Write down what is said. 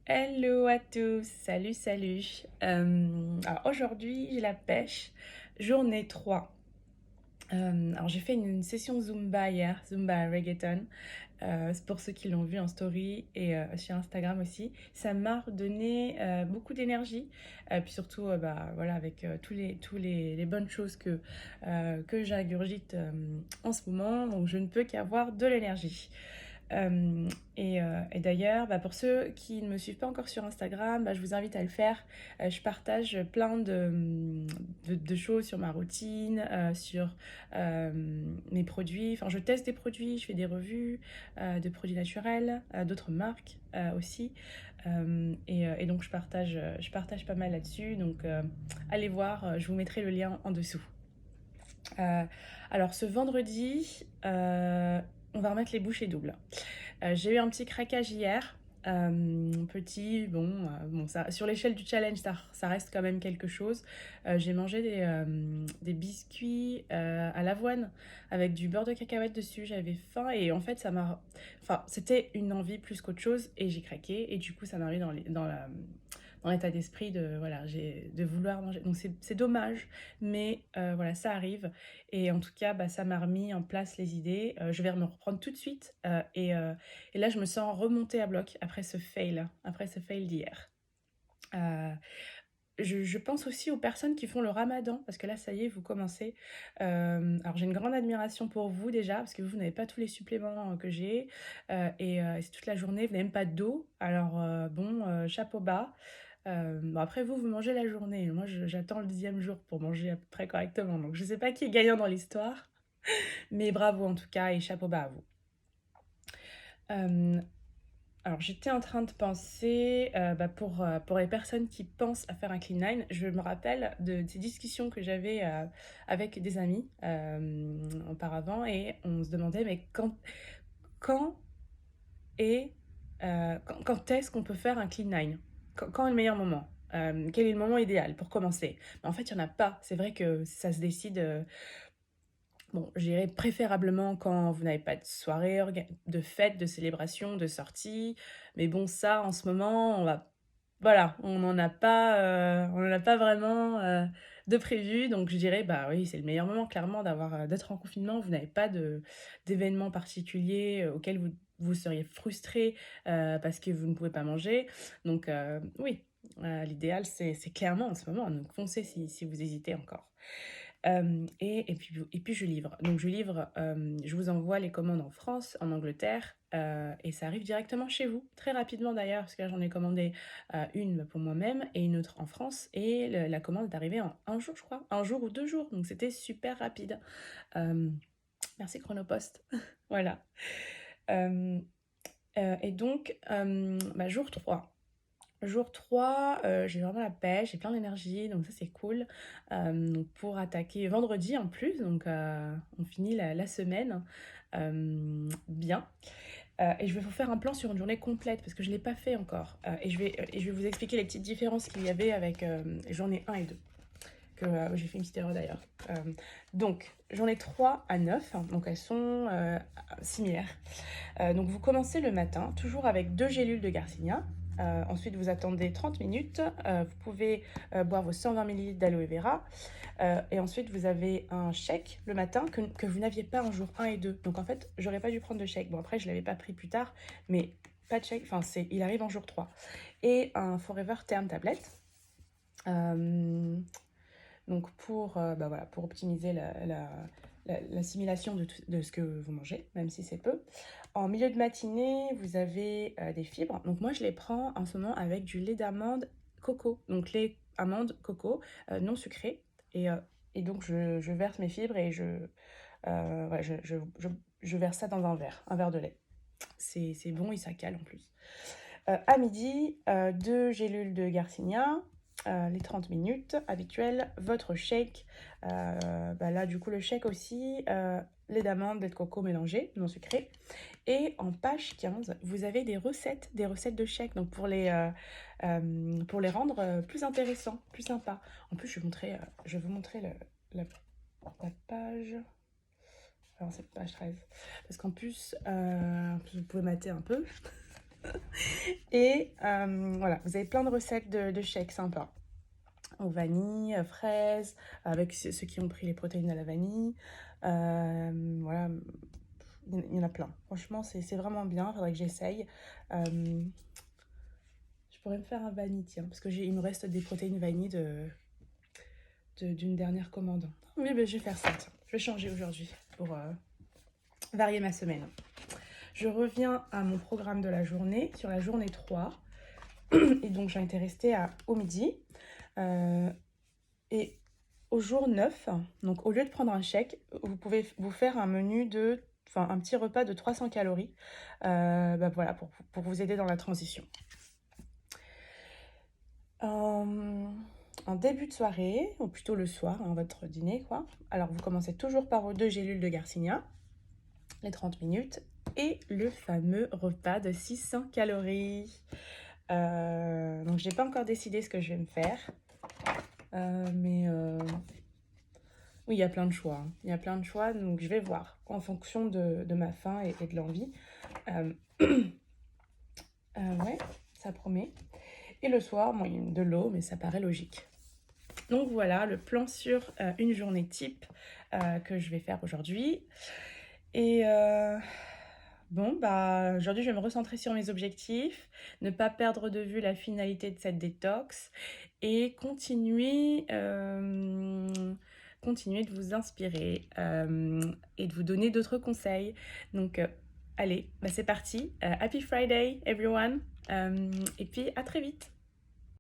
Hello à tous, salut, salut. Alors aujourd'hui, j'ai la pêche, journée 3. Alors j'ai fait une session Zumba hier, Zumba reggaeton. C'est pour ceux qui l'ont vu en story et sur Instagram aussi. Ça m'a redonné beaucoup d'énergie. Puis surtout, bah, voilà, avec les bonnes choses que j'ingurgite en ce moment. Donc je ne peux qu'avoir de l'énergie. Et d'ailleurs, bah, pour ceux qui ne me suivent pas encore sur Instagram, bah, je vous invite à le faire. Je partage plein de choses sur ma routine, sur euh, mes produits. Enfin, je teste des produits, je fais des revues de produits naturels, d'autres marques aussi. Et donc, je partage pas mal là-dessus. Donc, allez voir, je vous mettrai le lien en dessous. Euh, alors, ce vendredi, on va remettre les bouchées doubles. J'ai eu un petit craquage hier. Petit, bon ça, sur l'échelle du challenge, ça reste quand même quelque chose. J'ai mangé des biscuits à l'avoine avec du beurre de cacahuète dessus. J'avais faim et en fait, enfin, c'était une envie plus qu'autre chose et j'ai craqué. Et du coup, ça m'a mis dans l'état d'esprit de vouloir manger. Donc c'est dommage, mais voilà, ça arrive. Et en tout cas, bah, ça m'a remis en place les idées. Je vais me reprendre tout de suite. Et là, je me sens remontée à bloc après ce fail d'hier. Euh, je pense aussi aux personnes qui font le ramadan, parce que là, ça y est, vous commencez. Alors, j'ai une grande admiration pour vous déjà, parce que vous n'avez pas tous les suppléments que j'ai, et c'est toute la journée, vous n'avez même pas d'eau. Alors, chapeau bas. Bon, après, vous mangez la journée. Moi, j'attends le 10e jour pour manger à peu près correctement. Donc, je sais pas qui est gagnant dans l'histoire, mais bravo en tout cas, et chapeau bas à vous. Euh, Alors, j'étais en train de penser, pour les personnes qui pensent à faire un clean line, je me rappelle de ces discussions que j'avais avec des amis auparavant et on se demandait, mais quand est, quand est-ce qu'on peut faire un clean line? Quand est le meilleur moment? Quel est le moment idéal pour commencer? Mais en fait, il n'y en a pas. C'est vrai que ça se décide. Bon, je dirais préférablement quand vous n'avez pas de soirée, de fête, de célébration, de sortie. Mais bon, ça, en ce moment, voilà, on n'en a pas vraiment de prévu. Donc, je dirais, bah oui, c'est le meilleur moment, clairement, d'être en confinement. Vous n'avez pas d'événement particulier auquel vous seriez frustré parce que vous ne pouvez pas manger. Donc, oui, l'idéal, c'est clairement en ce moment. Donc, foncez si vous hésitez encore. Et puis je livre. Donc je livre, je vous envoie les commandes en France, en Angleterre, et ça arrive directement chez vous, très rapidement d'ailleurs, parce que là j'en ai commandé une pour moi-même et une autre en France, et la commande est arrivée en un jour, je crois, un jour ou 2 jours, donc c'était super rapide. Euh, Merci Chronopost. Voilà. Euh, et donc, jour 3. Jour 3, j'ai vraiment la pêche, j'ai plein d'énergie, donc ça c'est cool. Donc pour attaquer vendredi en plus, donc on finit la semaine bien. Et je vais vous faire un plan sur une journée complète parce que je ne l'ai pas fait encore. Et je vais vous expliquer les petites différences qu'il y avait avec journée 1 et 2. J'ai fait une petite erreur d'ailleurs. Donc, journée 3 à 9, hein, donc elles sont similaires. Donc vous commencez le matin, toujours avec 2 gélules de Garcinia. Ensuite, vous attendez 30 minutes. Vous pouvez boire vos 120 ml d'aloe vera. Et ensuite, vous avez un shake le matin que vous n'aviez pas en jour 1 et 2. Donc en fait, j'aurais pas dû prendre de shake. Bon, après, je l'avais pas pris plus tard, mais pas de shake. Enfin, il arrive en jour 3. Et un Forever Term tablette. Euh, donc pour optimiser l'assimilation de ce que vous mangez, même si c'est peu. En milieu de matinée, vous avez des fibres. Donc moi, je les prends en ce moment avec du lait d'amande coco. Donc lait amande coco non sucré. Et, euh, et donc je verse mes fibres et je verse ça dans un verre de lait. C'est bon et ça cale en plus. À midi, 2 gélules de Garcinia, les 30 minutes habituelles, votre shake. Là, du coup, le shake aussi, lait d'amande, lait de coco mélangé, non sucré. Et en page 15, vous avez des recettes de shake, donc pour les rendre plus intéressants, plus sympas. En plus, je vais vous montrer la, la page. Alors, c'est page 13. Parce qu'en plus, vous pouvez mater un peu. Et voilà, vous avez plein de recettes de shakes sympas. Aux vanille, fraises, avec ceux qui ont pris les protéines à la vanille. Voilà, il y en a plein. Franchement, c'est vraiment bien, il faudrait que j'essaye. Je pourrais me faire un vanille, tiens, parce il me reste des protéines vanille d'une dernière commande. Oui, ben, je vais faire ça, tiens. Je vais changer aujourd'hui pour varier ma semaine. Je reviens à mon programme de la journée, sur la journée 3. Et donc, j'en étais restée au midi. Et au jour 9, donc au lieu de prendre un chèque, vous pouvez vous faire un menu un petit repas de 300 calories. Bah voilà, pour vous aider dans la transition. En début de soirée, ou plutôt le soir, hein, votre dîner, quoi. Alors, vous commencez toujours par vos 2 gélules de Garcinia, les 30 minutes, et le fameux repas de 600 calories. Donc, j'ai pas encore décidé ce que je vais me faire. Mais oui, il y a plein de choix. Hein. Il y a plein de choix, donc je vais voir en fonction de ma faim et de l'envie. Euh, ouais, ça promet. Et le soir, bon, il y a de l'eau, mais ça paraît logique. Donc voilà le plan sur une journée type que je vais faire aujourd'hui. Et bon, bah, aujourd'hui, je vais me recentrer sur mes objectifs, ne pas perdre de vue la finalité de cette détox et continuer de vous inspirer et de vous donner d'autres conseils. Donc, allez, bah, c'est parti. Happy Friday, everyone. Et puis, à très vite.